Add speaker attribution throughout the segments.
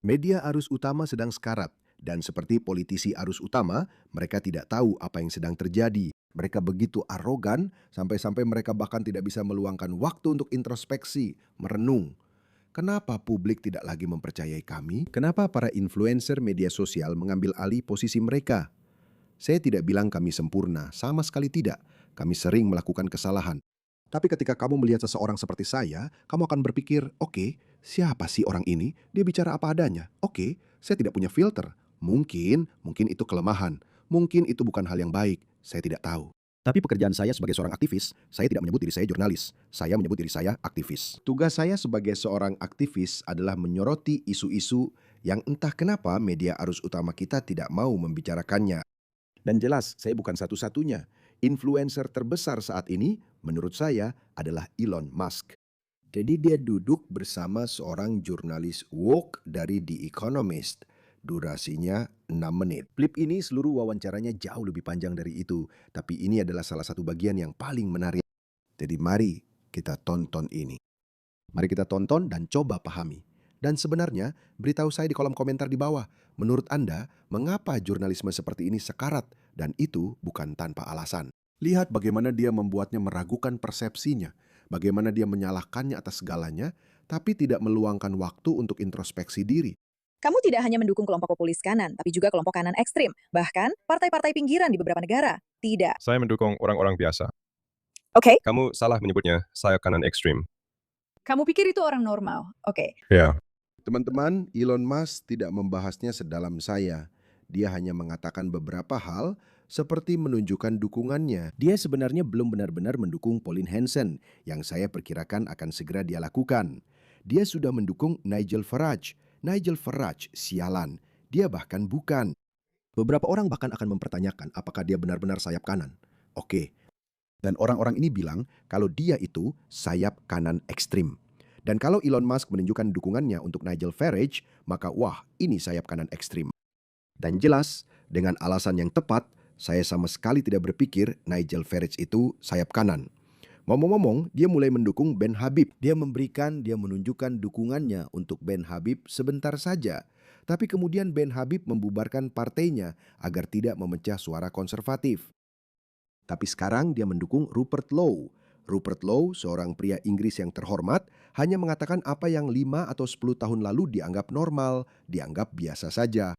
Speaker 1: Media arus utama sedang sekarat, dan seperti politisi arus utama, mereka tidak tahu apa yang sedang terjadi. Mereka begitu arogan, sampai-sampai mereka bahkan tidak bisa meluangkan waktu untuk introspeksi, merenung. Kenapa publik tidak lagi mempercayai kami? Kenapa para influencer media sosial mengambil alih posisi mereka? Saya tidak bilang kami sempurna, sama sekali tidak. Kami sering melakukan kesalahan. Tapi ketika kamu melihat seseorang seperti saya, kamu akan berpikir, oke, siapa sih orang ini? Dia bicara apa adanya. Oke, saya tidak punya filter. Mungkin itu kelemahan. Mungkin itu bukan hal yang baik. Saya tidak tahu. Tapi pekerjaan saya sebagai seorang aktivis, saya tidak menyebut diri saya jurnalis. Saya menyebut diri saya aktivis. Tugas saya sebagai seorang aktivis adalah menyoroti isu-isu yang entah kenapa media arus utama kita tidak mau membicarakannya. Dan jelas, saya bukan satu-satunya. Influencer terbesar saat ini, menurut saya, adalah Elon Musk. Jadi dia duduk bersama seorang jurnalis woke dari The Economist. Durasinya 6 menit. Klip ini seluruh wawancaranya jauh lebih panjang dari itu. Tapi ini adalah salah satu bagian yang paling menarik. Jadi mari kita tonton ini. Mari kita tonton dan coba pahami. Dan sebenarnya, beritahu saya di kolom komentar di bawah. Menurut Anda, mengapa jurnalisme seperti ini sekarat? Dan itu bukan tanpa alasan. Lihat bagaimana dia membuatnya meragukan persepsinya. Bagaimana dia menyalahkannya atas segalanya, tapi tidak meluangkan waktu untuk introspeksi diri.
Speaker 2: Kamu tidak hanya mendukung kelompok populis kanan, tapi juga kelompok kanan ekstrim, bahkan partai-partai pinggiran di beberapa negara. Tidak.
Speaker 3: Saya mendukung orang-orang biasa.
Speaker 2: Oke.
Speaker 3: Kamu salah menyebutnya saya kanan ekstrim.
Speaker 2: Kamu pikir itu orang normal. Oke.
Speaker 3: Ya.
Speaker 1: Teman-teman, Elon Musk tidak membahasnya sedalam saya. Dia hanya mengatakan beberapa hal seperti menunjukkan dukungannya. Dia sebenarnya belum benar-benar mendukung Pauline Hanson yang saya perkirakan akan segera dia lakukan. Dia sudah mendukung Nigel Farage. Nigel Farage, sialan. Dia bahkan bukan. Beberapa orang bahkan akan mempertanyakan apakah dia benar-benar sayap kanan. Oke. Dan orang-orang ini bilang kalau dia itu sayap kanan ekstrim. Dan kalau Elon Musk menunjukkan dukungannya untuk Nigel Farage, maka wah, ini sayap kanan ekstrim. Dan jelas, dengan alasan yang tepat, saya sama sekali tidak berpikir Nigel Farage itu sayap kanan. Ngomong-ngomong, dia mulai mendukung Ben Habib. Dia menunjukkan dukungannya untuk Ben Habib sebentar saja. Tapi kemudian Ben Habib membubarkan partainya agar tidak memecah suara konservatif. Tapi sekarang dia mendukung Rupert Lowe. Rupert Lowe, seorang pria Inggris yang terhormat, hanya mengatakan apa yang 5 atau 10 tahun lalu dianggap normal, dianggap biasa saja.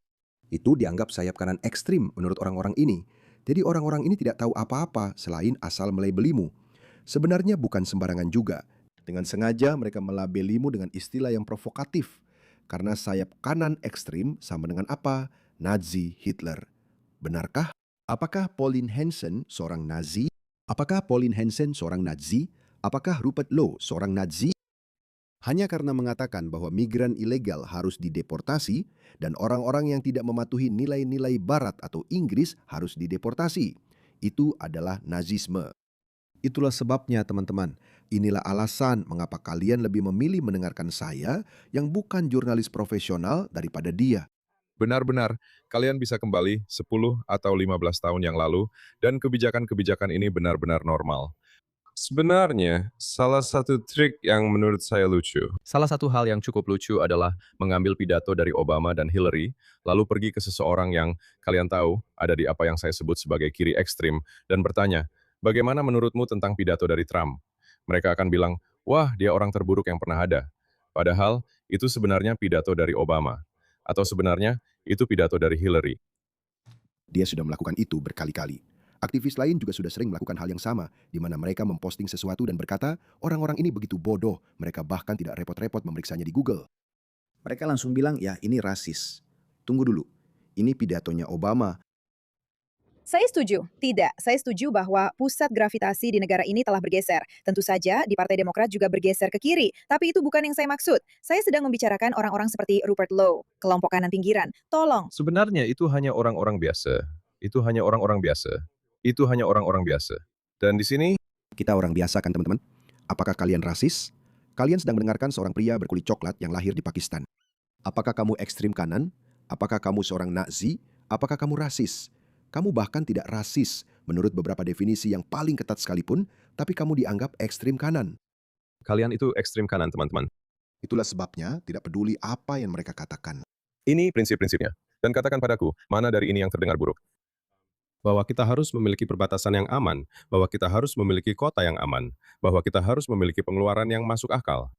Speaker 1: Itu dianggap sayap kanan ekstrim menurut orang-orang ini. Jadi orang-orang ini tidak tahu apa-apa selain asal melabelimu. Sebenarnya bukan sembarangan juga. Dengan sengaja mereka melabelimu dengan istilah yang provokatif. Karena sayap kanan ekstrim sama dengan apa? Nazi Hitler. Benarkah? Apakah Pauline Hanson seorang Nazi? Apakah Pauline Hanson seorang Nazi? Apakah Rupert Lowe seorang Nazi? Hanya karena mengatakan bahwa migran ilegal harus dideportasi dan orang-orang yang tidak mematuhi nilai-nilai Barat atau Inggris harus dideportasi. Itu adalah nazisme. Itulah sebabnya teman-teman, inilah alasan mengapa kalian lebih memilih mendengarkan saya yang bukan jurnalis profesional daripada dia.
Speaker 3: Benar-benar, kalian bisa kembali 10 atau 15 tahun yang lalu, dan kebijakan-kebijakan ini benar-benar normal. Sebenarnya, salah satu trik yang menurut saya lucu. Salah satu hal yang cukup lucu adalah mengambil pidato dari Obama dan Hillary, lalu pergi ke seseorang yang kalian tahu ada di apa yang saya sebut sebagai kiri ekstrim, dan bertanya, bagaimana menurutmu tentang pidato dari Trump? Mereka akan bilang, wah dia orang terburuk yang pernah ada. Padahal, itu sebenarnya pidato dari Obama. Atau sebenarnya, itu pidato dari Hillary.
Speaker 1: Dia sudah melakukan itu berkali-kali. Aktivis lain juga sudah sering melakukan hal yang sama, di mana mereka memposting sesuatu dan berkata, orang-orang ini begitu bodoh, mereka bahkan tidak repot-repot memeriksanya di Google. Mereka langsung bilang, ya ini rasis. Tunggu dulu, ini pidatonya Obama.
Speaker 2: Saya setuju. Tidak, saya setuju bahwa pusat gravitasi di negara ini telah bergeser. Tentu saja di Partai Demokrat juga bergeser ke kiri, tapi itu bukan yang saya maksud. Saya sedang membicarakan orang-orang seperti Rupert Lowe, kelompok kanan pinggiran. Tolong.
Speaker 3: Sebenarnya itu hanya orang-orang biasa. Itu hanya orang-orang biasa. Itu hanya orang-orang biasa. Dan di sini,
Speaker 1: Kita orang biasa kan teman-teman? Apakah kalian rasis? Kalian sedang mendengarkan seorang pria berkulit coklat yang lahir di Pakistan. Apakah kamu ekstrim kanan? Apakah kamu seorang Nazi? Apakah kamu rasis? Kamu bahkan tidak rasis menurut beberapa definisi yang paling ketat sekalipun, tapi kamu dianggap ekstrim kanan.
Speaker 3: kalian itu ekstrim kanan, teman-teman.
Speaker 1: Itulah sebabnya tidak peduli apa yang mereka katakan.
Speaker 3: Ini prinsip-prinsipnya. Dan katakan padaku, mana dari ini yang terdengar buruk? Bahwa kita harus memiliki perbatasan yang aman, bahwa kita harus memiliki kota yang aman, bahwa kita harus memiliki pengeluaran yang masuk akal.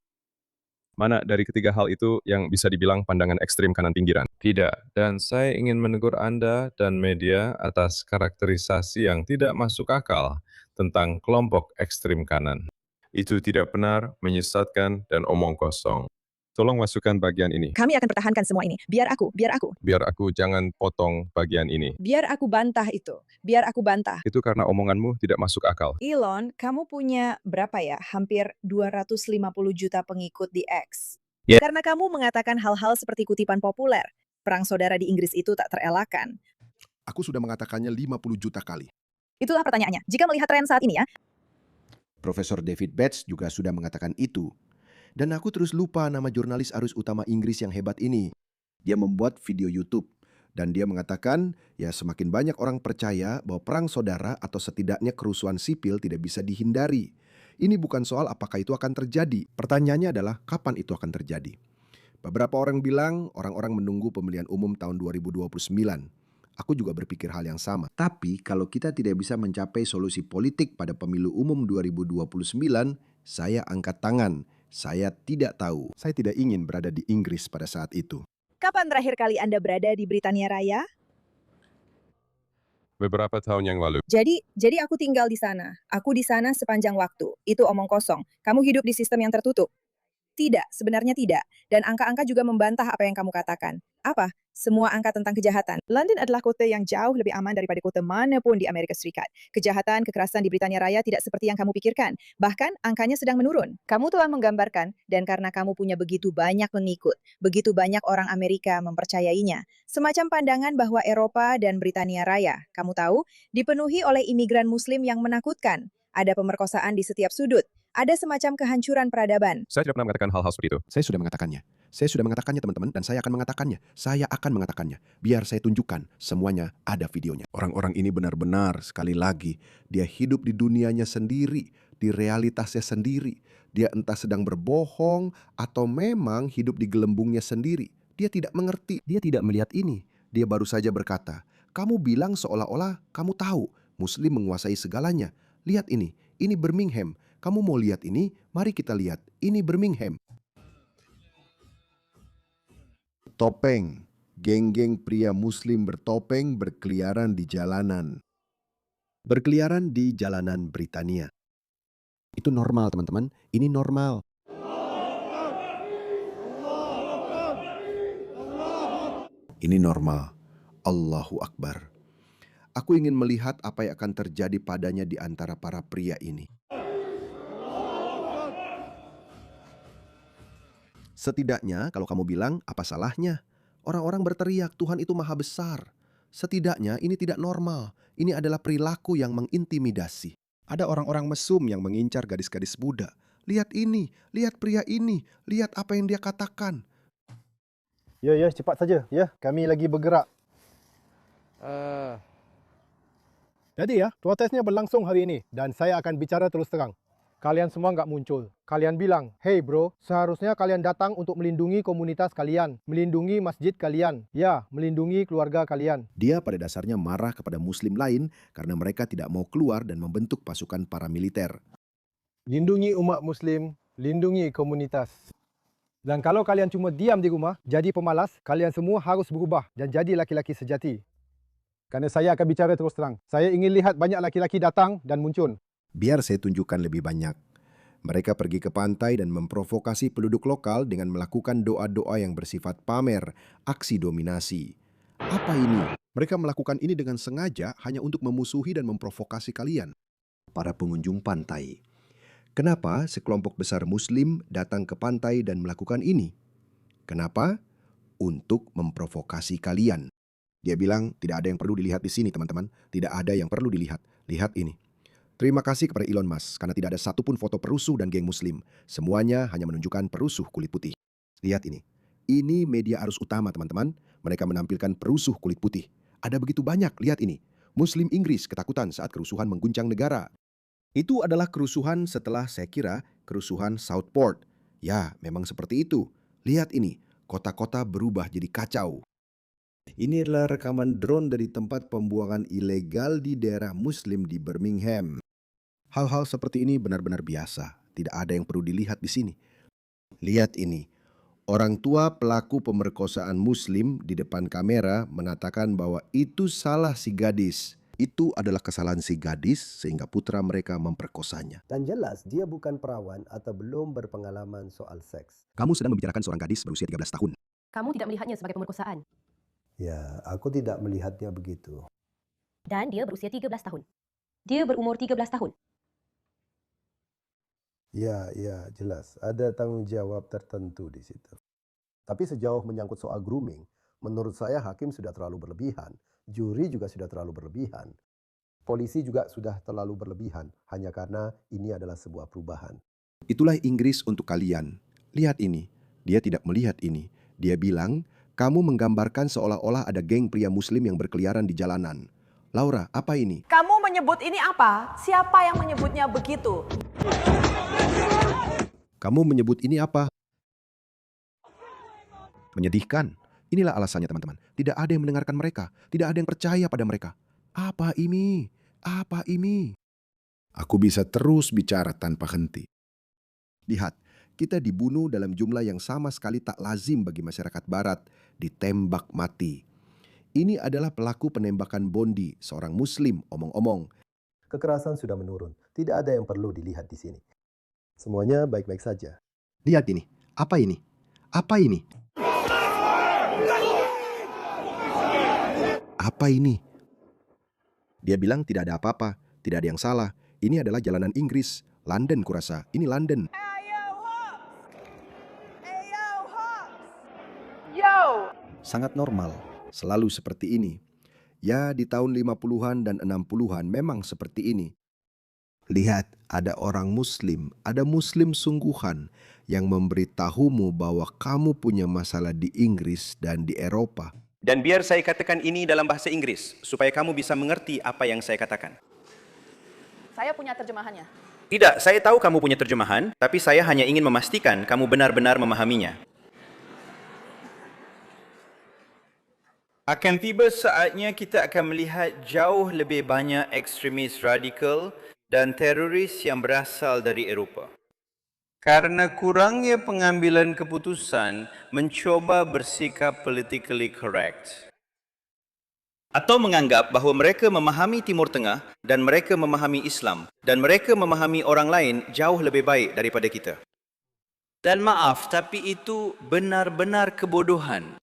Speaker 3: Mana dari ketiga hal itu yang bisa dibilang pandangan ekstrim kanan pinggiran? Tidak, dan saya ingin menegur Anda dan media atas karakterisasi yang tidak masuk akal tentang kelompok ekstrim kanan. Itu tidak benar, menyesatkan, dan omong kosong. Tolong masukkan bagian ini.
Speaker 2: Kami akan pertahankan semua ini. Biar aku.
Speaker 3: Biar aku jangan potong bagian ini.
Speaker 2: Biar aku bantah itu. Biar aku bantah.
Speaker 3: Itu karena omonganmu tidak masuk akal.
Speaker 2: Elon, kamu punya berapa ya? Hampir 250 juta pengikut di X.
Speaker 3: Ya.
Speaker 2: Karena kamu mengatakan hal-hal seperti kutipan populer. Perang saudara di Inggris itu tak terelakkan.
Speaker 1: Aku sudah mengatakannya 50 juta kali.
Speaker 2: Itulah pertanyaannya. Jika melihat tren saat ini ya,
Speaker 1: Profesor David Bates juga sudah mengatakan itu. Dan aku terus lupa nama jurnalis arus utama Inggris yang hebat ini. Dia membuat video YouTube. Dan dia mengatakan, ya semakin banyak orang percaya bahwa perang saudara atau setidaknya kerusuhan sipil tidak bisa dihindari. Ini bukan soal apakah itu akan terjadi. Pertanyaannya adalah kapan itu akan terjadi. Beberapa orang bilang orang-orang menunggu pemilihan umum tahun 2029. Aku juga berpikir hal yang sama. Tapi kalau kita tidak bisa mencapai solusi politik pada pemilu umum 2029, saya angkat tangan. Saya tidak tahu. Saya tidak ingin berada di Inggris pada saat itu.
Speaker 2: kapan terakhir kali Anda berada di Britania Raya?
Speaker 3: Beberapa tahun yang lalu.
Speaker 2: Jadi aku tinggal di sana. Aku di sana sepanjang waktu. Itu omong kosong. Kamu hidup di sistem yang tertutup. Tidak, sebenarnya tidak. Dan angka-angka juga membantah apa yang kamu katakan. Apa? Semua angka tentang kejahatan. London adalah kota yang jauh lebih aman daripada kota manapun di Amerika Serikat. Kejahatan, kekerasan di Britania Raya tidak seperti yang kamu pikirkan. Bahkan, angkanya sedang menurun. Kamu telah menggambarkan, dan karena kamu punya begitu banyak pengikut, begitu banyak orang Amerika mempercayainya, semacam pandangan bahwa Eropa dan Britania Raya, kamu tahu, dipenuhi oleh imigran Muslim yang menakutkan. Ada pemerkosaan di setiap sudut. Ada semacam kehancuran peradaban.
Speaker 3: Saya tidak pernah mengatakan hal-hal seperti itu.
Speaker 1: Saya sudah mengatakannya. Saya sudah mengatakannya teman-teman dan saya akan mengatakannya. Saya akan mengatakannya. Biar saya tunjukkan. Semuanya ada videonya. Orang-orang ini benar-benar sekali lagi. Dia hidup di dunianya sendiri. Di realitasnya sendiri. Dia entah sedang berbohong atau memang hidup di gelembungnya sendiri. Dia tidak mengerti. Dia tidak melihat ini. Dia baru saja berkata, kamu bilang seolah-olah kamu tahu. Muslim menguasai segalanya. Lihat ini. Ini Birmingham. Kamu mau lihat ini? Mari kita lihat. Ini Birmingham. Topeng. Geng-geng pria Muslim bertopeng berkeliaran di jalanan. Berkeliaran di jalanan Britania. Itu normal, teman-teman. Ini normal. Ini normal. Allahu Akbar. Aku ingin melihat apa yang akan terjadi padanya di antara para pria ini. Setidaknya kalau kamu bilang, apa salahnya? Orang-orang berteriak, Tuhan itu maha besar. Setidaknya ini tidak normal. Ini adalah perilaku yang mengintimidasi. Ada orang-orang mesum yang mengincar gadis-gadis muda. Lihat ini, lihat pria ini, lihat apa yang dia katakan.
Speaker 4: Ya, cepat saja. Ya, kami lagi bergerak. Jadi ya, protesnya berlangsung hari ini dan saya akan bicara terus terang. Kalian semua nggak muncul. Kalian bilang, hey bro, seharusnya kalian datang untuk melindungi komunitas kalian, melindungi masjid kalian, ya, melindungi keluarga kalian.
Speaker 1: Dia pada dasarnya marah kepada muslim lain karena mereka tidak mau keluar dan membentuk pasukan paramiliter.
Speaker 4: Lindungi umat muslim, lindungi komunitas. Dan kalau kalian cuma diam di rumah, jadi pemalas, kalian semua harus berubah dan jadi laki-laki sejati. Karena saya akan bicara terus terang. Saya ingin lihat banyak laki-laki datang dan muncul.
Speaker 1: Biar saya tunjukkan lebih banyak. Mereka pergi ke pantai dan memprovokasi penduduk lokal dengan melakukan doa-doa yang bersifat pamer, aksi dominasi. Apa ini? Mereka melakukan ini dengan sengaja hanya untuk memusuhi dan memprovokasi kalian, para pengunjung pantai. Kenapa sekelompok besar Muslim datang ke pantai dan melakukan ini? Kenapa? Untuk memprovokasi kalian. Dia bilang, tidak ada yang perlu dilihat di sini, teman-teman. Tidak ada yang perlu dilihat. Lihat ini. Terima kasih kepada Elon Musk karena tidak ada satupun foto perusuh dan geng Muslim. Semuanya hanya menunjukkan perusuh kulit putih. Lihat ini. Ini media arus utama, teman-teman. Mereka menampilkan perusuh kulit putih. Ada begitu banyak, lihat ini. Muslim Inggris ketakutan saat kerusuhan mengguncang negara. Itu adalah kerusuhan setelah saya kira kerusuhan Southport. Ya, memang seperti itu. Lihat ini. Kota-kota berubah jadi kacau. Ini adalah rekaman drone dari tempat pembuangan ilegal di daerah Muslim di Birmingham. Hal-hal seperti ini benar-benar biasa. Tidak ada yang perlu dilihat di sini. Lihat ini. Orang tua pelaku pemerkosaan Muslim di depan kamera mengatakan bahwa itu salah si gadis. Itu adalah kesalahan si gadis sehingga putra mereka memperkosanya.
Speaker 5: Dan jelas dia bukan perawan atau belum berpengalaman soal seks.
Speaker 1: Kamu sedang membicarakan seorang gadis berusia 13 tahun.
Speaker 6: Kamu tidak melihatnya sebagai pemerkosaan.
Speaker 5: Ya, aku tidak melihatnya begitu.
Speaker 6: Dan dia berusia 13 tahun. Dia berumur 13 tahun.
Speaker 5: Ya, jelas. Ada tanggung jawab tertentu di situ. Tapi sejauh menyangkut soal grooming, menurut saya hakim sudah terlalu berlebihan. Juri juga sudah terlalu berlebihan. Polisi juga sudah terlalu berlebihan hanya karena ini adalah sebuah perubahan.
Speaker 1: Itulah Inggris untuk kalian. Lihat ini. Dia tidak melihat ini. Dia bilang, kamu menggambarkan seolah-olah ada geng pria Muslim yang berkeliaran di jalanan. Laura, apa ini?
Speaker 7: Kamu menyebut ini apa? Siapa yang menyebutnya begitu?
Speaker 1: Kamu menyebut ini apa? Menyedihkan. Inilah alasannya teman-teman. Tidak ada yang mendengarkan mereka. Tidak ada yang percaya pada mereka. Apa ini? Apa ini? Aku bisa terus bicara tanpa henti. Lihat, kita dibunuh dalam jumlah yang sama sekali tak lazim bagi masyarakat barat, ditembak mati. Ini adalah pelaku penembakan Bondi, seorang Muslim, omong-omong.
Speaker 5: Kekerasan sudah menurun. Tidak ada yang perlu dilihat di sini. Semuanya baik-baik saja.
Speaker 1: Lihat ini. Apa ini? Apa ini? Apa ini? Dia bilang tidak ada apa-apa, tidak ada yang salah. Ini adalah jalanan Inggris, London kurasa. Ini London. Sangat normal, selalu seperti ini. Ya, di tahun 50-an dan 60-an memang seperti ini. Lihat, ada orang Muslim, ada Muslim sungguhan yang memberitahumu bahwa kamu punya masalah di Inggris dan di Eropa.
Speaker 8: Dan biar saya katakan ini dalam bahasa Inggris, supaya kamu bisa mengerti apa yang saya katakan.
Speaker 7: Saya punya terjemahannya.
Speaker 8: Tidak, saya tahu kamu punya terjemahan, tapi saya hanya ingin memastikan kamu benar-benar memahaminya. Akan tiba saatnya kita akan melihat jauh lebih banyak ekstremis radikal dan teroris yang berasal dari Eropah. Karena kurangnya pengambilan keputusan mencoba bersikap politically correct. Atau menganggap bahawa mereka memahami Timur Tengah dan mereka memahami Islam dan mereka memahami orang lain jauh lebih baik daripada kita. Dan maaf, tapi itu benar-benar kebodohan.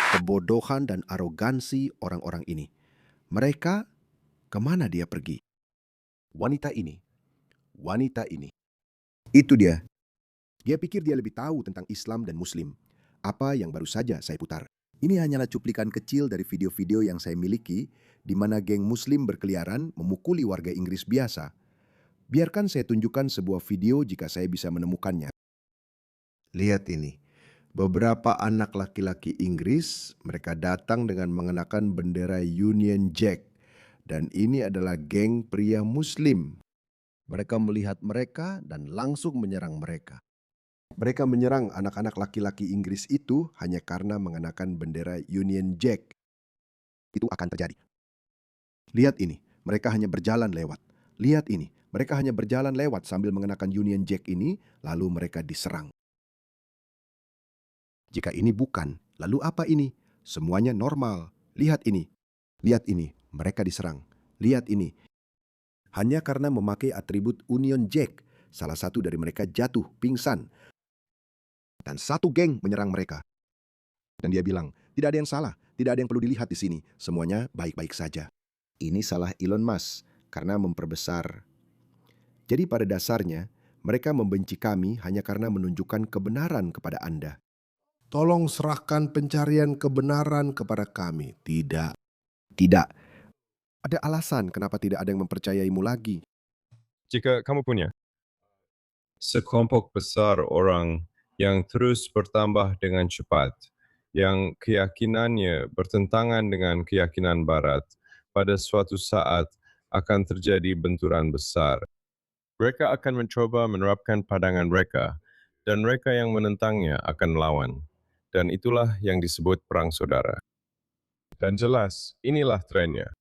Speaker 1: Kebodohan dan arogansi orang-orang ini. Mereka, kemana dia pergi? Wanita ini. Itu dia. Dia pikir dia lebih tahu tentang Islam dan Muslim. Apa yang baru saja saya putar. Ini hanyalah cuplikan kecil dari video-video yang saya miliki di mana geng Muslim berkeliaran memukuli warga Inggris biasa. Biarkan saya tunjukkan sebuah video jika saya bisa menemukannya. Lihat ini. Beberapa anak laki-laki Inggris, mereka datang dengan mengenakan bendera Union Jack. Dan ini adalah geng pria Muslim. Mereka melihat mereka dan langsung menyerang mereka. Mereka menyerang anak-anak laki-laki Inggris itu hanya karena mengenakan bendera Union Jack. Itu akan terjadi. Lihat ini, mereka hanya berjalan lewat. Lihat ini, mereka hanya berjalan lewat sambil mengenakan Union Jack ini, lalu mereka diserang. Jika ini bukan, lalu apa ini? Semuanya normal. Lihat ini, mereka diserang. Lihat ini. Hanya karena memakai atribut Union Jack, salah satu dari mereka jatuh, pingsan. Dan satu geng menyerang mereka. Dan dia bilang, tidak ada yang salah, tidak ada yang perlu dilihat di sini. Semuanya baik-baik saja. Ini salah Elon Musk karena memperbesar. Jadi pada dasarnya, mereka membenci kami hanya karena menunjukkan kebenaran kepada Anda. Tolong serahkan pencarian kebenaran kepada kami. Tidak. Ada alasan kenapa tidak ada yang mempercayaimu lagi.
Speaker 3: Jika kamu punya sekelompok besar orang yang terus bertambah dengan cepat, yang keyakinannya bertentangan dengan keyakinan Barat, pada suatu saat akan terjadi benturan besar. Mereka akan mencoba menerapkan pandangan mereka dan mereka yang menentangnya akan melawan. Dan itulah yang disebut perang saudara. Dan jelas, inilah trennya.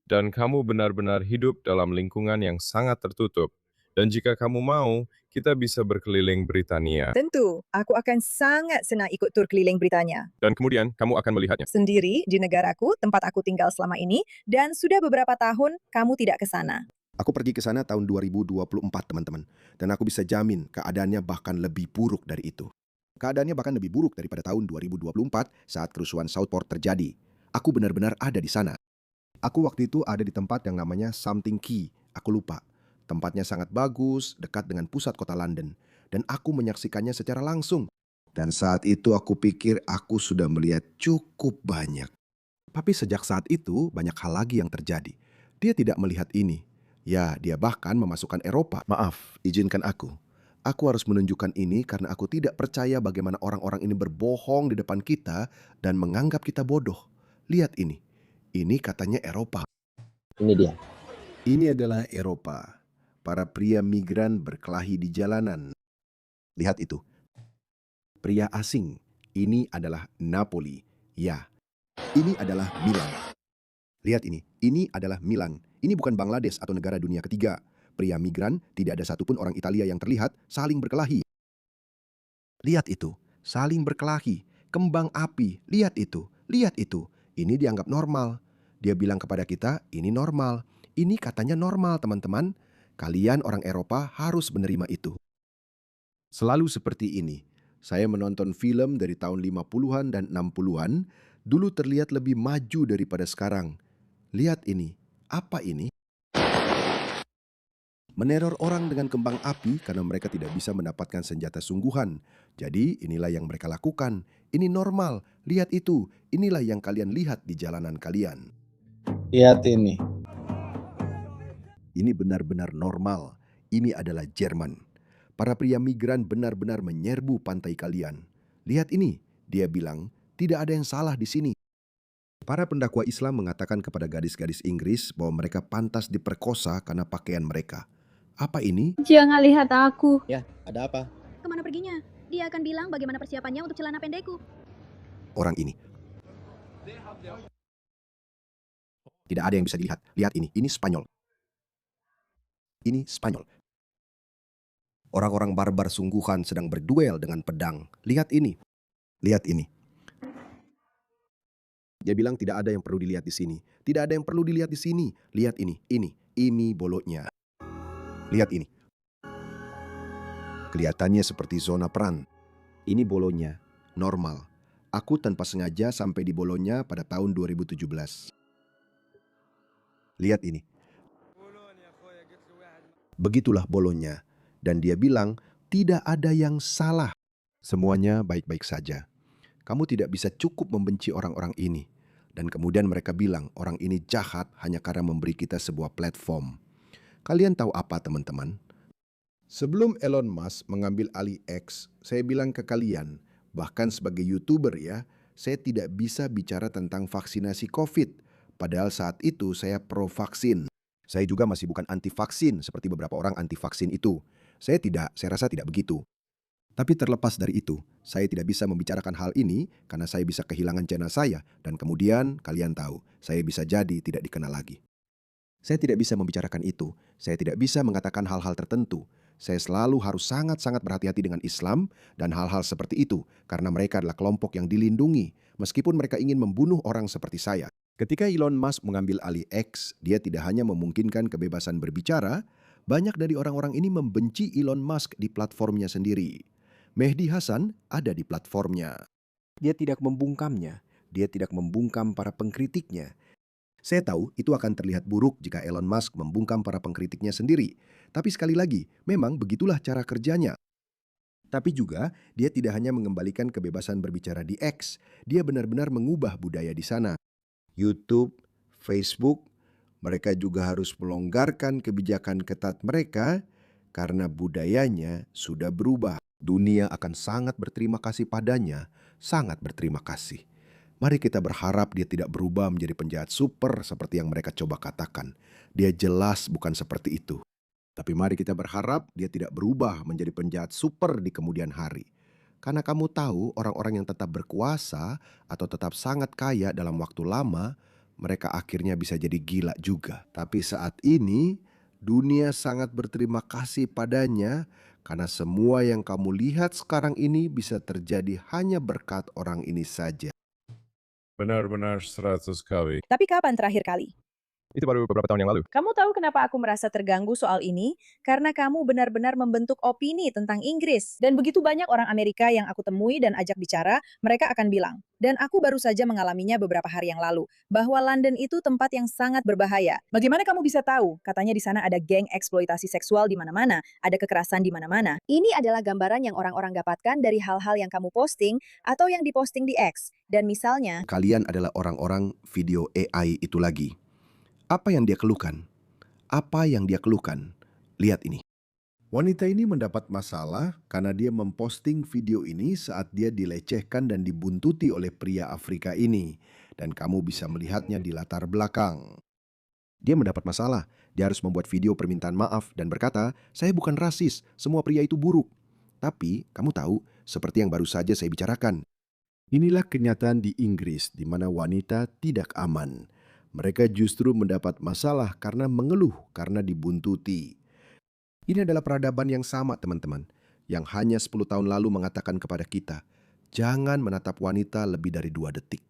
Speaker 3: Dan kamu benar-benar hidup dalam lingkungan yang sangat tertutup. Dan jika kamu mau, kita bisa berkeliling Britania.
Speaker 2: Tentu, aku akan sangat senang ikut tur keliling Britania.
Speaker 3: Dan kemudian kamu akan melihatnya.
Speaker 2: Sendiri di negaraku, tempat aku tinggal selama ini, dan sudah beberapa tahun kamu tidak ke sana.
Speaker 1: Aku pergi ke sana tahun 2024, teman-teman. Dan aku bisa jamin keadaannya bahkan lebih buruk dari itu. Keadaannya bahkan lebih buruk daripada tahun 2024 saat kerusuhan Southport terjadi. Aku benar-benar ada di sana. Aku waktu itu ada di tempat yang namanya Something Key. Aku lupa. Tempatnya sangat bagus, dekat dengan pusat kota London. Dan aku menyaksikannya secara langsung. Dan saat itu aku pikir aku sudah melihat cukup banyak. Tapi sejak saat itu, banyak hal lagi yang terjadi. Dia tidak melihat ini. Ya, dia bahkan memasukkan Eropa. Maaf, izinkan aku. Aku harus menunjukkan ini karena aku tidak percaya bagaimana orang-orang ini berbohong di depan kita dan menganggap kita bodoh. Lihat ini. Ini katanya Eropa.
Speaker 5: Ini dia.
Speaker 1: Ini adalah Eropa. Para pria migran berkelahi di jalanan. Lihat itu. Pria asing. Ini adalah Napoli. Ya. Ini adalah Milan. Lihat ini. Ini adalah Milan. Ini bukan Bangladesh atau negara dunia ketiga. Pria migran, tidak ada satupun orang Italia yang terlihat saling berkelahi. Lihat itu. Saling berkelahi. Kembang api. Lihat itu. Lihat itu. Ini dianggap normal. Dia bilang kepada kita, ini normal. Ini katanya normal, teman-teman. Kalian orang Eropa harus menerima itu. Selalu seperti ini. Saya menonton film dari tahun 50-an dan 60-an, dulu terlihat lebih maju daripada sekarang. Lihat ini. Apa ini? Meneror orang dengan kembang api karena mereka tidak bisa mendapatkan senjata sungguhan. Jadi inilah yang mereka lakukan. Ini normal. Lihat itu. Inilah yang kalian lihat di jalanan kalian.
Speaker 9: Lihat ini.
Speaker 1: Ini benar-benar normal. Ini adalah Jerman. Para pria migran benar-benar menyerbu pantai kalian. Lihat ini. Dia bilang, tidak ada yang salah di sini. Para pendakwa Islam mengatakan kepada gadis-gadis Inggris bahwa mereka pantas diperkosa karena pakaian mereka. Apa ini?
Speaker 10: Jangan lihat aku.
Speaker 9: Ya, ada apa?
Speaker 6: Kemana perginya? Dia akan bilang bagaimana persiapannya untuk celana pendekku.
Speaker 1: Orang ini. Tidak ada yang bisa dilihat. Lihat ini. Ini Spanyol. Ini Spanyol. Orang-orang barbar sungguhan sedang berduel dengan pedang. Lihat ini. Lihat ini. Dia bilang tidak ada yang perlu dilihat di sini. Tidak ada yang perlu dilihat di sini. Lihat ini. Ini bolotnya. Lihat ini. Kelihatannya seperti zona perang. Ini bolonya. Normal. Aku tanpa sengaja sampai di bolonya pada tahun 2017. Lihat ini. Begitulah bolonya. Dan dia bilang, tidak ada yang salah. Semuanya baik-baik saja. Kamu tidak bisa cukup membenci orang-orang ini. Dan kemudian mereka bilang, orang ini jahat hanya karena memberi kita sebuah platform. Kalian tahu apa, teman-teman? Sebelum Elon Musk mengambil alih X, saya bilang ke kalian, bahkan sebagai YouTuber ya, saya tidak bisa bicara tentang vaksinasi COVID. Padahal saat itu saya pro-vaksin. Saya juga masih bukan anti-vaksin seperti beberapa orang anti-vaksin itu. Saya rasa tidak begitu. Tapi terlepas dari itu, saya tidak bisa membicarakan hal ini karena saya bisa kehilangan channel saya dan kemudian kalian tahu, saya bisa jadi tidak dikenal lagi. Saya tidak bisa membicarakan itu, saya tidak bisa mengatakan hal-hal tertentu. Saya selalu harus sangat-sangat berhati-hati dengan Islam dan hal-hal seperti itu karena mereka adalah kelompok yang dilindungi meskipun mereka ingin membunuh orang seperti saya. Ketika Elon Musk mengambil alih X, dia tidak hanya memungkinkan kebebasan berbicara, banyak dari orang-orang ini membenci Elon Musk di platformnya sendiri. Mehdi Hasan ada di platformnya. Dia tidak membungkamnya. Dia tidak membungkam para pengkritiknya. Saya tahu itu akan terlihat buruk jika Elon Musk membungkam para pengkritiknya sendiri. Tapi sekali lagi, memang begitulah cara kerjanya. Tapi juga, dia tidak hanya mengembalikan kebebasan berbicara di X. Dia benar-benar mengubah budaya di sana. YouTube, Facebook, mereka juga harus melonggarkan kebijakan ketat mereka karena budayanya sudah berubah. Dunia akan sangat berterima kasih padanya, sangat berterima kasih. Mari kita berharap dia tidak berubah menjadi penjahat super seperti yang mereka coba katakan. Dia jelas bukan seperti itu. Tapi mari kita berharap dia tidak berubah menjadi penjahat super di kemudian hari. Karena kamu tahu orang-orang yang tetap berkuasa atau tetap sangat kaya dalam waktu lama, mereka akhirnya bisa jadi gila juga. Tapi saat ini, dunia sangat berterima kasih padanya karena semua yang kamu lihat sekarang ini bisa terjadi hanya berkat orang ini saja.
Speaker 3: Benar-benar 100 kali.
Speaker 2: Tapi kapan terakhir kali?
Speaker 3: Itu baru beberapa tahun yang lalu.
Speaker 2: Kamu tahu kenapa aku merasa terganggu soal ini? Karena kamu benar-benar membentuk opini tentang Inggris. Dan begitu banyak orang Amerika yang aku temui dan ajak bicara, mereka akan bilang, dan aku baru saja mengalaminya beberapa hari yang lalu, bahwa London itu tempat yang sangat berbahaya. Bagaimana kamu bisa tahu? Katanya di sana ada geng eksploitasi seksual di mana-mana, ada kekerasan di mana-mana. Ini adalah gambaran yang orang-orang dapatkan dari hal-hal yang kamu posting atau yang diposting di X. Dan misalnya,
Speaker 1: Kalian adalah orang-orang video AI itu lagi. Apa yang dia keluhkan? Apa yang dia keluhkan? Lihat ini. Wanita ini mendapat masalah karena dia memposting video ini saat dia dilecehkan dan dibuntuti oleh pria Afrika ini. Dan kamu bisa melihatnya di latar belakang. Dia mendapat masalah. Dia harus membuat video permintaan maaf dan berkata, saya bukan rasis, semua pria itu buruk. Tapi kamu tahu, seperti yang baru saja saya bicarakan. Inilah kenyataan di Inggris di mana wanita tidak aman. Mereka justru mendapat masalah karena mengeluh, karena dibuntuti. Ini adalah peradaban yang sama, teman-teman, yang hanya 10 tahun lalu mengatakan kepada kita, jangan menatap wanita lebih dari 2 detik.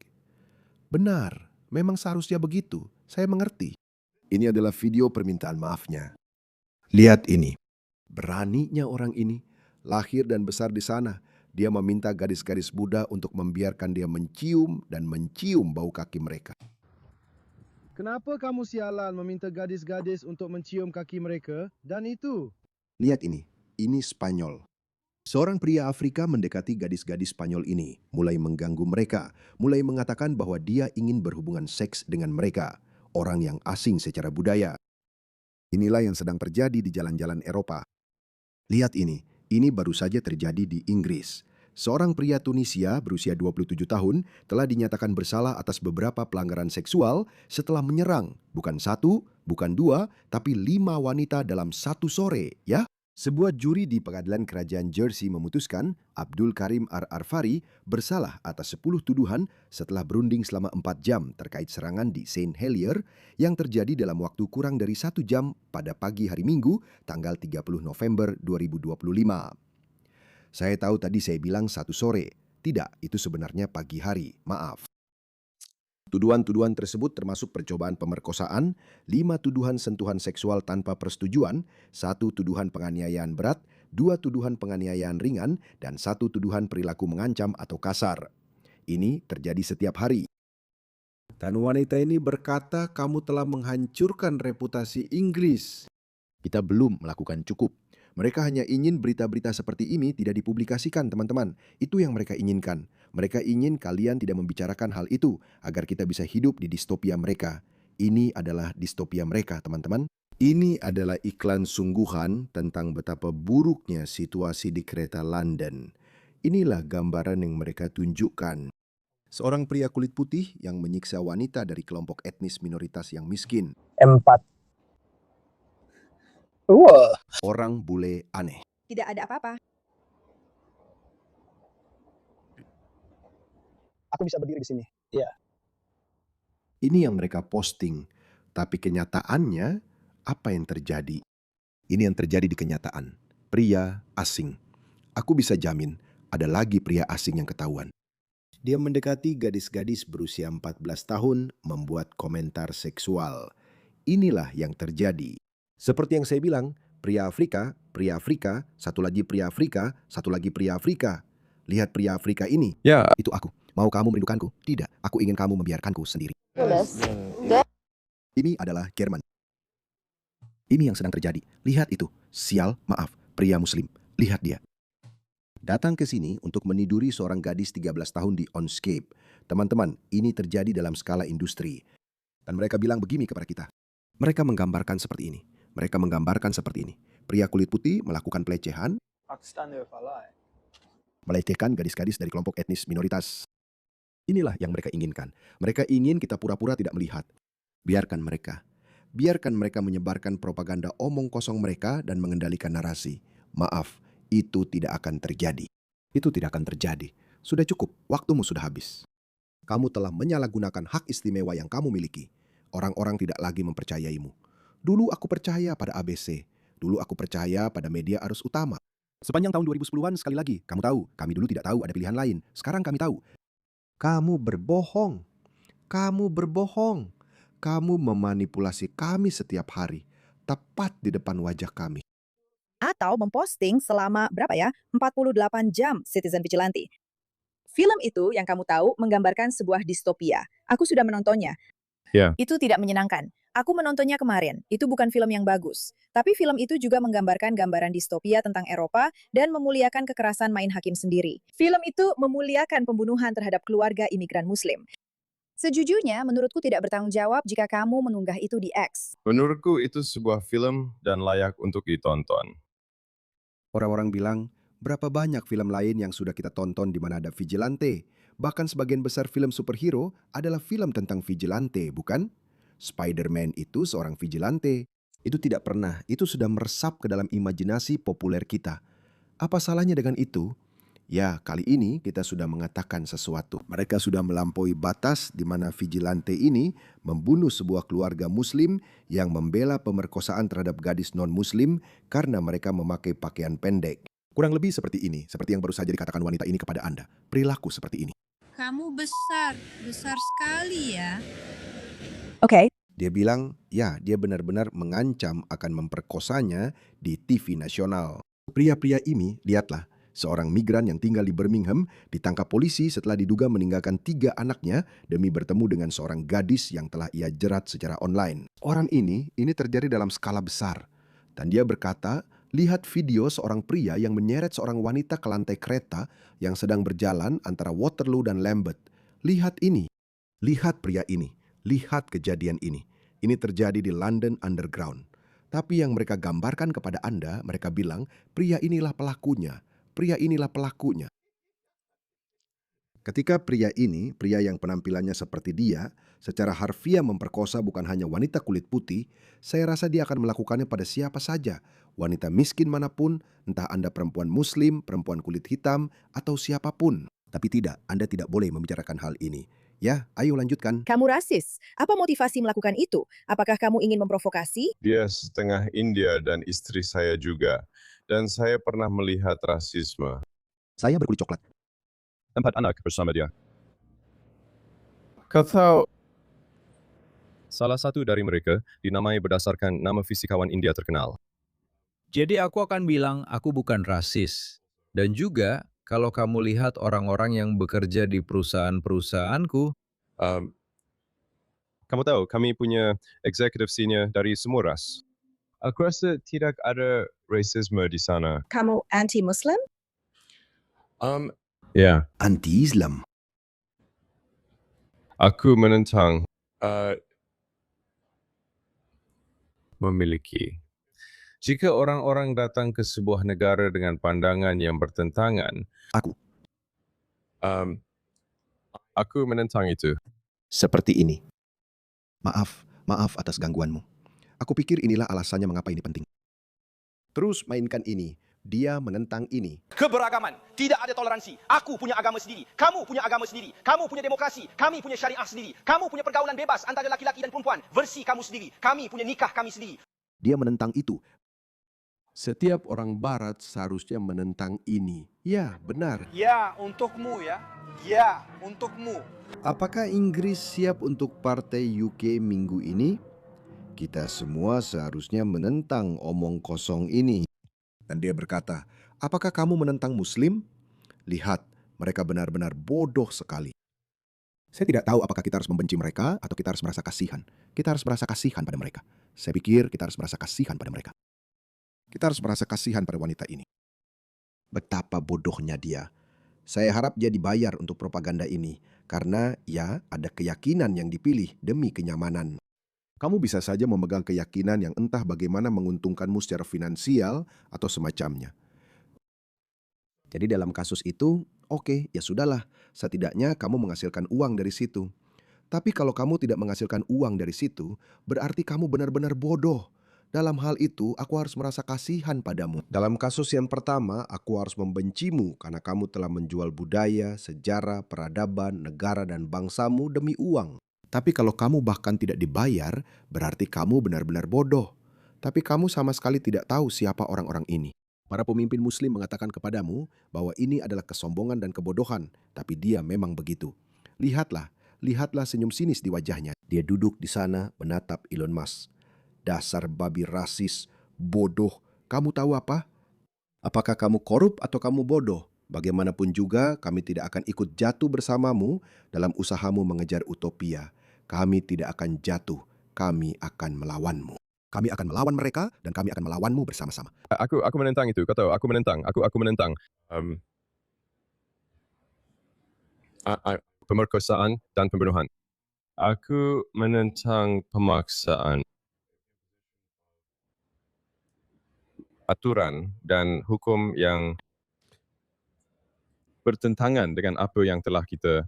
Speaker 1: Benar, memang seharusnya begitu, saya mengerti. Ini adalah video permintaan maafnya. Lihat ini, beraninya orang ini, lahir dan besar di sana. Dia meminta gadis-gadis muda untuk membiarkan dia mencium dan mencium bau kaki mereka.
Speaker 4: Kenapa kamu sialan meminta gadis-gadis untuk mencium kaki mereka? Dan itu?
Speaker 1: Lihat ini Spanyol. Seorang pria Afrika mendekati gadis-gadis Spanyol ini, mulai mengganggu mereka, mulai mengatakan bahwa dia ingin berhubungan seks dengan mereka, orang yang asing secara budaya. Inilah yang sedang terjadi di jalan-jalan Eropa. Lihat ini baru saja terjadi di Inggris. Seorang pria Tunisia berusia 27 tahun telah dinyatakan bersalah atas beberapa pelanggaran seksual setelah menyerang bukan 1, bukan 2, tapi 5 wanita dalam satu sore, ya. Sebuah juri di pengadilan kerajaan Jersey memutuskan Abdul Karim Ar-Arfari bersalah atas 10 tuduhan setelah berunding selama 4 jam terkait serangan di Saint Helier yang terjadi dalam waktu kurang dari 1 jam pada pagi hari Minggu, tanggal 30 November 2025. Saya tahu tadi saya bilang 1 sore. Tidak, itu sebenarnya pagi hari. Maaf. Tuduhan-tuduhan tersebut termasuk percobaan pemerkosaan, 5 tuduhan sentuhan seksual tanpa persetujuan, 1 tuduhan penganiayaan berat, 2 tuduhan penganiayaan ringan, dan 1 tuduhan perilaku mengancam atau kasar. Ini terjadi setiap hari. Dan wanita ini berkata, kamu telah menghancurkan reputasi Inggris. Kita belum melakukan cukup. Mereka hanya ingin berita-berita seperti ini tidak dipublikasikan, teman-teman. Itu yang mereka inginkan. Mereka ingin kalian tidak membicarakan hal itu agar kita bisa hidup di distopia mereka. Ini adalah distopia mereka, teman-teman. Ini adalah iklan sungguhan tentang betapa buruknya situasi di kereta London. Inilah gambaran yang mereka tunjukkan. Seorang pria kulit putih yang menyiksa wanita dari kelompok etnis minoritas yang miskin.
Speaker 9: 4.
Speaker 1: Orang bule aneh.
Speaker 2: tidak ada apa-apa.
Speaker 9: Aku bisa berdiri di sini.
Speaker 1: Ini yang mereka posting. Tapi kenyataannya, apa yang terjadi? Ini yang terjadi di kenyataan. Pria asing. Aku bisa jamin, ada lagi pria asing yang ketahuan. Dia mendekati gadis-gadis berusia 14 tahun membuat komentar seksual. Inilah yang terjadi. Seperti yang saya bilang, pria Afrika, satu lagi pria Afrika, satu lagi pria Afrika. Lihat pria Afrika ini.
Speaker 3: Ya,
Speaker 1: Itu aku. Mau kamu merindukanku? Tidak, aku ingin kamu membiarkanku sendiri. Ini adalah Jerman. Ini yang sedang terjadi. Lihat itu. Sial, maaf, pria muslim. Lihat dia. Datang ke sini untuk meniduri seorang gadis 13 tahun di Onscape. Teman-teman, ini terjadi dalam skala industri. Dan mereka bilang begini kepada kita. Mereka menggambarkan seperti ini. Mereka menggambarkan seperti ini. Pria kulit putih melakukan pelecehan, melecehkan gadis-gadis dari kelompok etnis minoritas. Inilah yang mereka inginkan. Mereka ingin kita pura-pura tidak melihat. Biarkan mereka. Biarkan mereka menyebarkan propaganda omong kosong mereka dan mengendalikan narasi. Maaf, itu tidak akan terjadi. Itu tidak akan terjadi. Sudah cukup, waktumu sudah habis. Kamu telah menyalahgunakan hak istimewa yang kamu miliki. Orang-orang tidak lagi mempercayaimu. Dulu aku percaya pada ABC. Dulu aku percaya pada media arus utama. Sepanjang tahun 2010-an sekali lagi, kamu tahu, kami dulu tidak tahu ada pilihan lain. Sekarang kami tahu. Kamu berbohong. Kamu berbohong. Kamu memanipulasi kami setiap hari, tepat di depan wajah kami.
Speaker 2: Atau memposting selama 48 jam Citizen Vigilante. Film itu yang kamu tahu menggambarkan sebuah distopia. Aku sudah menontonnya.
Speaker 3: Ya.
Speaker 2: Itu tidak menyenangkan. Aku menontonnya kemarin. Itu bukan film yang bagus. Tapi film itu juga menggambarkan gambaran distopia tentang Eropa dan memuliakan kekerasan main hakim sendiri. Film itu memuliakan pembunuhan terhadap keluarga imigran Muslim. Sejujurnya, menurutku tidak bertanggung jawab jika kamu mengunggah itu di X.
Speaker 3: Menurutku itu sebuah film dan layak untuk ditonton.
Speaker 1: Orang-orang bilang, berapa banyak film lain yang sudah kita tonton di mana ada vigilante? Bahkan sebagian besar film superhero adalah film tentang vigilante, bukan? Spider-Man itu seorang vigilante. Itu tidak pernah, itu sudah meresap ke dalam imajinasi populer kita. Apa salahnya dengan itu? Ya, kali ini kita sudah mengatakan sesuatu. Mereka sudah melampaui batas di mana vigilante ini membunuh sebuah keluarga Muslim yang membela pemerkosaan terhadap gadis non-Muslim karena mereka memakai pakaian pendek. Kurang lebih seperti ini, seperti yang baru saja dikatakan wanita ini kepada Anda. Perilaku seperti ini.
Speaker 10: Kamu besar sekali ya.
Speaker 2: Oke.
Speaker 1: Dia bilang, ya, dia benar-benar mengancam akan memperkosanya di TV nasional. Pria-pria ini, lihatlah. Seorang migran yang tinggal di Birmingham ditangkap polisi setelah diduga meninggalkan 3 anaknya demi bertemu dengan seorang gadis yang telah ia jerat secara online. Orang ini terjadi dalam skala besar. Dan dia berkata, lihat video seorang pria yang menyeret seorang wanita ke lantai kereta yang sedang berjalan antara Waterloo dan Lambeth. Lihat ini. Lihat pria ini. Lihat kejadian ini. Ini terjadi di London Underground. Tapi yang mereka gambarkan kepada Anda, mereka bilang, pria inilah pelakunya. Pria inilah pelakunya. Ketika pria ini, pria yang penampilannya seperti dia, secara harfiah memperkosa bukan hanya wanita kulit putih, saya rasa dia akan melakukannya pada siapa saja. Wanita miskin manapun, entah Anda perempuan Muslim, perempuan kulit hitam, atau siapapun. Tapi tidak, Anda tidak boleh membicarakan hal ini. Ya, ayo lanjutkan.
Speaker 2: Kamu rasis. Apa motivasi melakukan itu? Apakah kamu ingin memprovokasi?
Speaker 3: Dia setengah India dan istri saya juga. Dan saya pernah melihat rasisme.
Speaker 1: Saya berkulit coklat.
Speaker 3: 4 anak bersama dia. Kau tahu, salah satu dari mereka dinamai berdasarkan nama fisikawan India terkenal.
Speaker 11: Jadi aku akan bilang aku bukan rasis. Dan juga kalau kamu lihat orang-orang yang bekerja di perusahaan-perusahaanku,
Speaker 3: Kamu tahu, kami punya executive senior dari semua ras. Aku rasa tidak ada rasisme di sana.
Speaker 2: Kamu anti-Muslim?
Speaker 3: Ya,
Speaker 1: Anti-Islam.
Speaker 3: aku menentang memiliki. Jika orang-orang datang ke sebuah negara dengan pandangan yang bertentangan, aku menentang itu.
Speaker 1: Seperti ini. Maaf atas gangguanmu. Aku pikir inilah alasannya mengapa ini penting. Terus mainkan ini. Dia menentang ini.
Speaker 12: Keberagaman, tidak ada toleransi. Aku punya agama sendiri, kamu punya agama sendiri, kamu punya demokrasi, kami punya syariah sendiri, kamu punya pergaulan bebas antara laki-laki dan perempuan, versi kamu sendiri, kami punya nikah kami sendiri.
Speaker 1: Dia menentang itu. Setiap orang barat seharusnya menentang ini. Ya, benar.
Speaker 12: Ya, untukmu ya. Ya, untukmu.
Speaker 1: Apakah Inggris siap untuk partai UK minggu ini? Kita semua seharusnya menentang omong kosong ini. Dan dia berkata, apakah kamu menentang Muslim? Lihat, mereka benar-benar bodoh sekali. Saya tidak tahu apakah kita harus membenci mereka atau kita harus merasa kasihan. Kita harus merasa kasihan pada mereka. Saya pikir kita harus merasa kasihan pada mereka. Kita harus merasa kasihan pada wanita ini. Betapa bodohnya dia. Saya harap dia dibayar untuk propaganda ini. Karena ya ada keyakinan yang dipilih demi kenyamanan. Kamu bisa saja memegang keyakinan yang entah bagaimana menguntungkanmu secara finansial atau semacamnya. Jadi dalam kasus itu, oke, ya sudahlah. Setidaknya kamu menghasilkan uang dari situ. Tapi kalau kamu tidak menghasilkan uang dari situ, berarti kamu benar-benar bodoh. Dalam hal itu, aku harus merasa kasihan padamu. Dalam kasus yang pertama, aku harus membencimu karena kamu telah menjual budaya, sejarah, peradaban, negara, dan bangsamu demi uang. Tapi kalau kamu bahkan tidak dibayar, berarti kamu benar-benar bodoh. Tapi kamu sama sekali tidak tahu siapa orang-orang ini. Para pemimpin muslim mengatakan kepadamu bahwa ini adalah kesombongan dan kebodohan, tapi dia memang begitu. Lihatlah senyum sinis di wajahnya. Dia duduk di sana menatap Elon Musk. Dasar babi rasis, bodoh. Kamu tahu apa? Apakah kamu korup atau kamu bodoh? Bagaimanapun juga, kami tidak akan ikut jatuh bersamamu dalam usahamu mengejar utopia. Kami tidak akan jatuh, kami akan melawanmu. Kami akan melawan mereka dan kami akan melawanmu bersama-sama.
Speaker 3: Aku menentang itu. Kau tahu, aku menentang. Aku menentang. Pemerkosaan dan pembunuhan. Aku menentang pemaksaan. Aturan dan hukum yang bertentangan dengan apa yang telah kita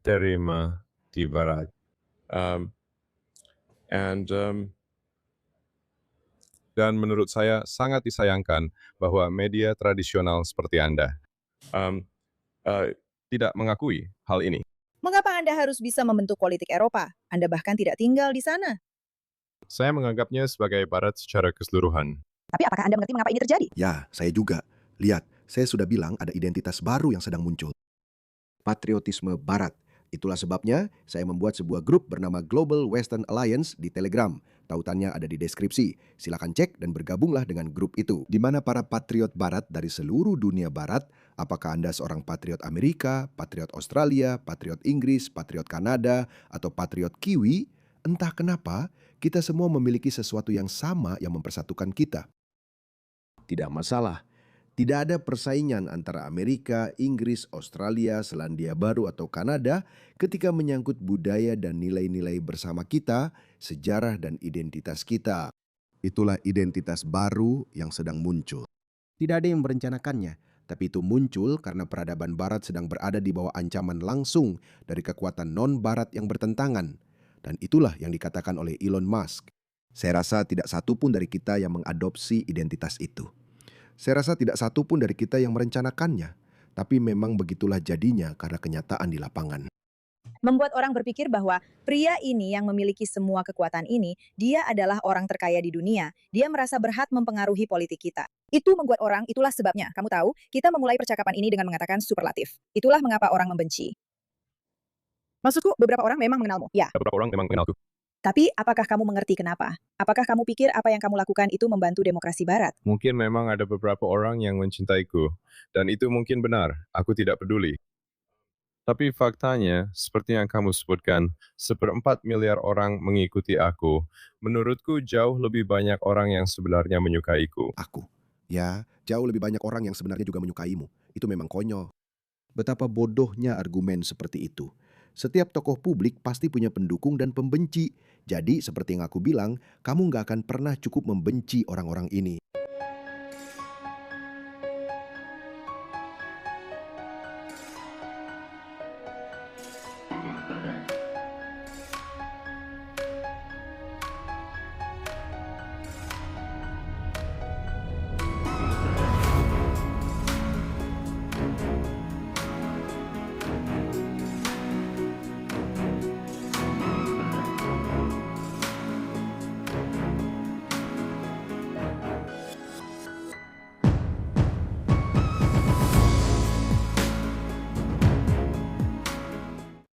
Speaker 3: terima di Barat. Dan menurut saya sangat disayangkan bahwa media tradisional seperti Anda tidak mengakui hal ini.
Speaker 2: Mengapa Anda harus bisa membentuk politik Eropa? Anda bahkan tidak tinggal di sana.
Speaker 3: Saya menganggapnya sebagai Barat secara keseluruhan.
Speaker 2: Tapi apakah Anda mengerti mengapa ini terjadi?
Speaker 1: Ya, saya juga. Lihat, saya sudah bilang ada identitas baru yang sedang muncul. Patriotisme Barat. Itulah sebabnya saya membuat sebuah grup bernama Global Western Alliance di Telegram. Tautannya ada di deskripsi. Silakan cek dan bergabunglah dengan grup itu. Di mana para patriot Barat dari seluruh dunia Barat, apakah Anda seorang patriot Amerika, patriot Australia, patriot Inggris, patriot Kanada, atau patriot Kiwi, entah kenapa, kita semua memiliki sesuatu yang sama yang mempersatukan kita. Tidak masalah. Tidak ada persaingan antara Amerika, Inggris, Australia, Selandia Baru, atau Kanada ketika menyangkut budaya dan nilai-nilai bersama kita, sejarah dan identitas kita. Itulah identitas baru yang sedang muncul. Tidak ada yang merencanakannya, tapi itu muncul karena peradaban Barat sedang berada di bawah ancaman langsung dari kekuatan non-Barat yang bertentangan. Dan itulah yang dikatakan oleh Elon Musk. Saya rasa tidak satu pun dari kita yang mengadopsi identitas itu. Saya rasa tidak satu pun dari kita yang merencanakannya. Tapi memang begitulah jadinya karena kenyataan di lapangan.
Speaker 2: Membuat orang berpikir bahwa pria ini yang memiliki semua kekuatan ini, dia adalah orang terkaya di dunia. Dia merasa berhak mempengaruhi politik kita. Itu membuat orang, itulah sebabnya, kamu tahu, kita memulai percakapan ini dengan mengatakan superlatif. Itulah mengapa orang membenci. Maksudku, beberapa orang memang mengenalmu. Ya.
Speaker 3: Beberapa orang memang mengenalku.
Speaker 2: Tapi apakah kamu mengerti kenapa? Apakah kamu pikir apa yang kamu lakukan itu membantu demokrasi Barat?
Speaker 3: Mungkin memang ada beberapa orang yang mencintaiku. Dan itu mungkin benar. Aku tidak peduli. Tapi faktanya, seperti yang kamu sebutkan, 1/4 miliar orang mengikuti aku. Menurutku jauh lebih banyak orang yang sebenarnya menyukaiku.
Speaker 1: Aku. Ya, jauh lebih banyak orang yang sebenarnya juga menyukaimu. Itu memang konyol. Betapa bodohnya argumen seperti itu. Setiap tokoh publik pasti punya pendukung dan pembenci. Jadi, seperti yang aku bilang, kamu nggak akan pernah cukup membenci orang-orang ini.